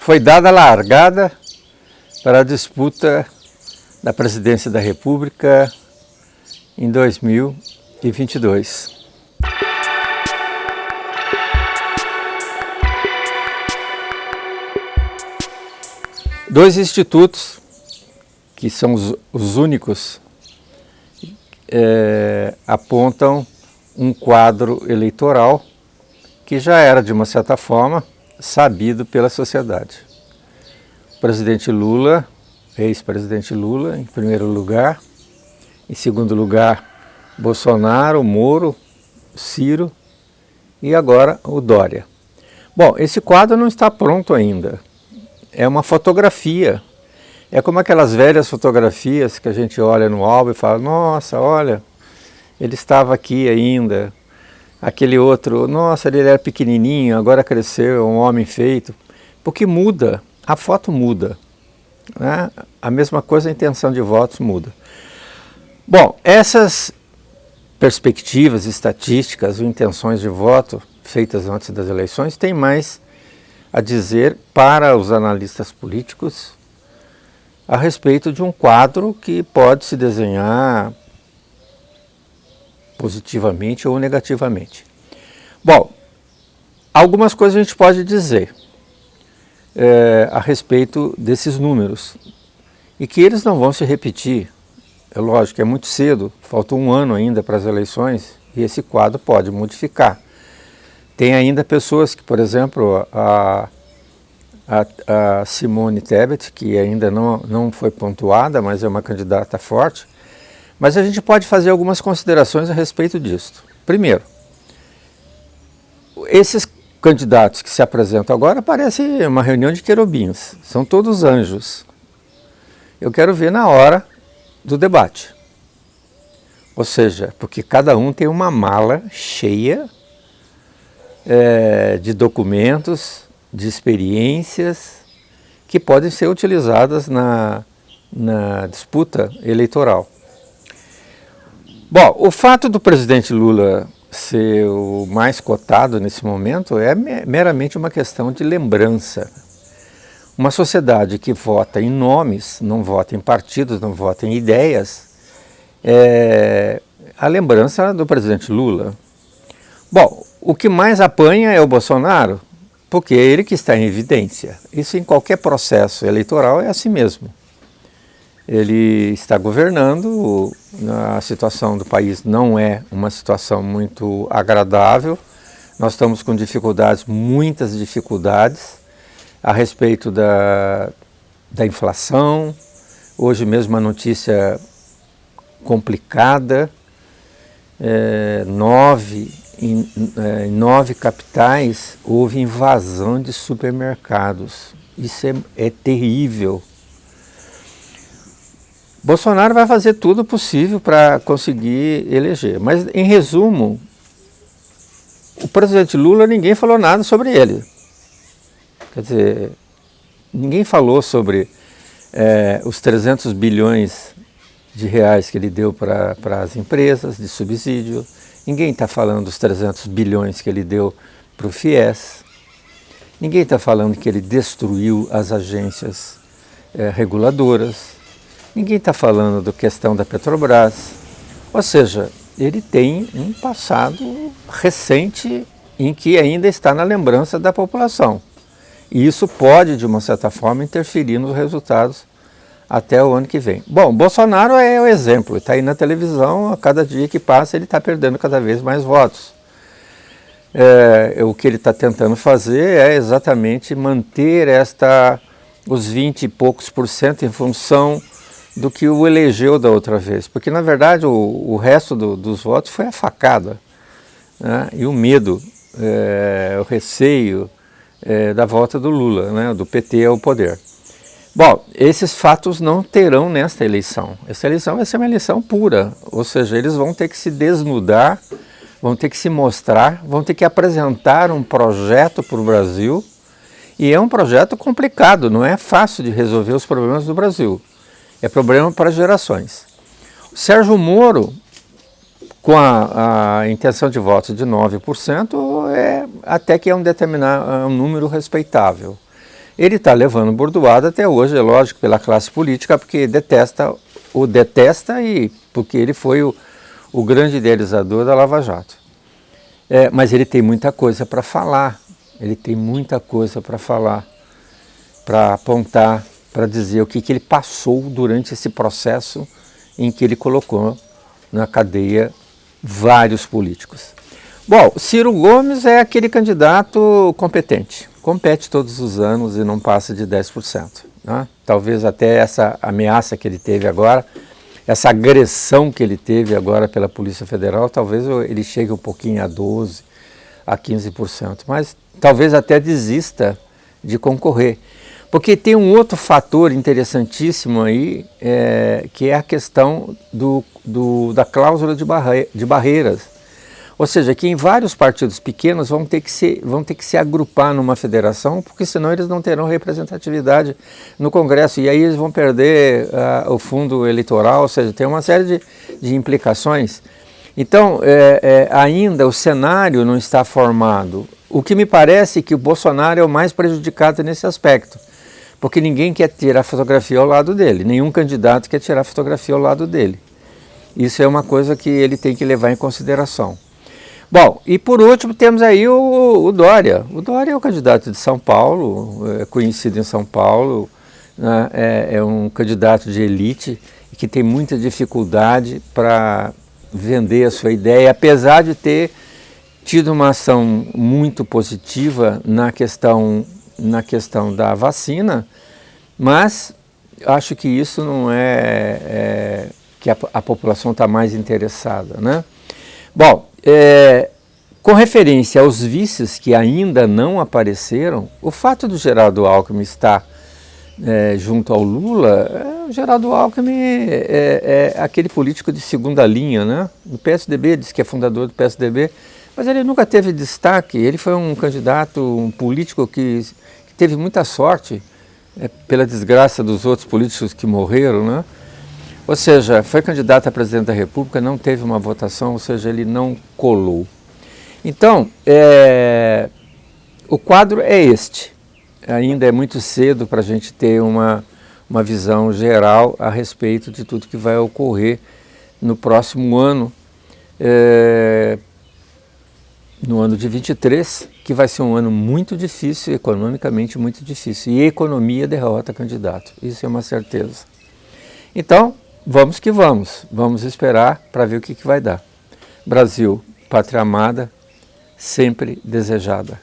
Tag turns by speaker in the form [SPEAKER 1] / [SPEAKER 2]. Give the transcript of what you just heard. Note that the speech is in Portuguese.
[SPEAKER 1] Foi dada a largada para a disputa da presidência da República em 2022. Dois institutos, que são os únicos, apontam um quadro eleitoral que já era, de uma certa forma, sabido pela sociedade. O presidente Lula, ex-presidente Lula, em primeiro lugar. Em segundo lugar, Bolsonaro, Moro, Ciro e agora o Dória. Bom, esse quadro não está pronto ainda. É uma fotografia. É como aquelas velhas fotografias que a gente olha no álbum e fala: nossa, olha, ele estava aqui ainda. Aquele outro, nossa, ele era pequenininho, agora cresceu, um homem feito. Porque muda, a foto muda, né? A mesma coisa, a intenção de votos muda. Bom, essas perspectivas estatísticas ou intenções de voto feitas antes das eleições têm mais a dizer para os analistas políticos a respeito de um quadro que pode se desenhar positivamente ou negativamente. Bom, algumas coisas a gente pode dizer a respeito desses números e que eles não vão se repetir. É lógico que é muito cedo, falta um ano ainda para as eleições e esse quadro pode modificar. Tem ainda pessoas que, por exemplo, a Simone Tebet, que ainda não foi pontuada, mas é uma candidata forte. Mas a gente pode fazer algumas considerações a respeito disso. Primeiro, esses candidatos que se apresentam agora parecem uma reunião de querubins, são todos anjos. Eu quero ver na hora do debate. Ou seja, porque cada um tem uma mala cheia de documentos, de experiências que podem ser utilizadas na disputa eleitoral. Bom, o fato do presidente Lula ser o mais cotado nesse momento é meramente uma questão de lembrança. Uma sociedade que vota em nomes, não vota em partidos, não vota em ideias, é a lembrança do presidente Lula. Bom, o que mais apanha é o Bolsonaro, porque é ele que está em evidência. Isso em qualquer processo eleitoral é assim mesmo. Ele está governando, a situação do país não é uma situação muito agradável, nós estamos com dificuldades, muitas dificuldades, a respeito da inflação. Hoje mesmo uma notícia complicada, em 9 capitais houve invasão de supermercados, isso é terrível. Bolsonaro vai fazer tudo possível para conseguir eleger, mas em resumo, o presidente Lula, ninguém falou nada sobre ele. Quer dizer, ninguém falou sobre os 300 bilhões de reais que ele deu para as empresas de subsídio, ninguém está falando dos 300 bilhões que ele deu para o FIES, ninguém está falando que ele destruiu as agências reguladoras, ninguém está falando da questão da Petrobras. Ou seja, ele tem um passado recente em que ainda está na lembrança da população. E isso pode, de uma certa forma, interferir nos resultados até o ano que vem. Bom, Bolsonaro é o exemplo, está aí na televisão, a cada dia que passa ele está perdendo cada vez mais votos. O que ele está tentando fazer é exatamente manter os 20 e poucos % em função do que o elegeu da outra vez, porque na verdade o resto dos votos foi a facada, né? E o medo, o receio da volta do Lula, né? Do PT ao poder. Bom, esses fatos não terão nesta eleição. Essa eleição vai ser uma eleição pura, ou seja, eles vão ter que se desnudar, vão ter que se mostrar, vão ter que apresentar um projeto para o Brasil, e é um projeto complicado, não é fácil de resolver os problemas do Brasil. É problema para gerações. O Sérgio Moro, com a intenção de votos de 9%, até que é um número respeitável. Ele está levando bordoada até hoje, é lógico, pela classe política, porque detesta e porque ele foi o grande idealizador da Lava Jato. Mas ele tem muita coisa para falar, para apontar, para dizer o que ele passou durante esse processo em que ele colocou na cadeia vários políticos. Bom, Ciro Gomes é aquele candidato competente, compete todos os anos e não passa de 10%. Né? Talvez até essa ameaça que ele teve agora, essa agressão que ele teve agora pela Polícia Federal, talvez ele chegue um pouquinho a 12%, a 15%, mas talvez até desista de concorrer. Porque tem um outro fator interessantíssimo aí, que é a questão da cláusula de barreiras. Ou seja, que em vários partidos pequenos vão ter que se agrupar numa federação, porque senão eles não terão representatividade no Congresso, e aí eles vão perder o fundo eleitoral, ou seja, tem uma série de implicações. Então, ainda o cenário não está formado. O que me parece que o Bolsonaro é o mais prejudicado nesse aspecto, porque ninguém quer tirar fotografia ao lado dele, nenhum candidato quer tirar fotografia ao lado dele. Isso é uma coisa que ele tem que levar em consideração. Bom, e por último temos aí o Dória. O Dória é o candidato de São Paulo, é conhecido em São Paulo, né? É um candidato de elite que tem muita dificuldade para vender a sua ideia, apesar de ter tido uma ação muito positiva na questão da vacina, mas acho que isso não que a população está mais interessada, né? Bom, com referência aos vices que ainda não apareceram, o fato do Geraldo Alckmin estar junto ao Lula, o Geraldo Alckmin é aquele político de segunda linha, né? Do PSDB, diz que é fundador do PSDB, mas ele nunca teve destaque. Ele foi um candidato, um político que teve muita sorte pela desgraça dos outros políticos que morreram, né? Ou seja, foi candidato a presidente da República, não teve uma votação, ou seja, ele não colou. Então, o quadro é este. Ainda é muito cedo para a gente ter uma visão geral a respeito de tudo que vai ocorrer no próximo ano, no ano de 23, que vai ser um ano muito difícil, economicamente muito difícil. E a economia derrota candidato, isso é uma certeza. Então, vamos que vamos esperar para ver o que vai dar. Brasil, pátria amada, sempre desejada.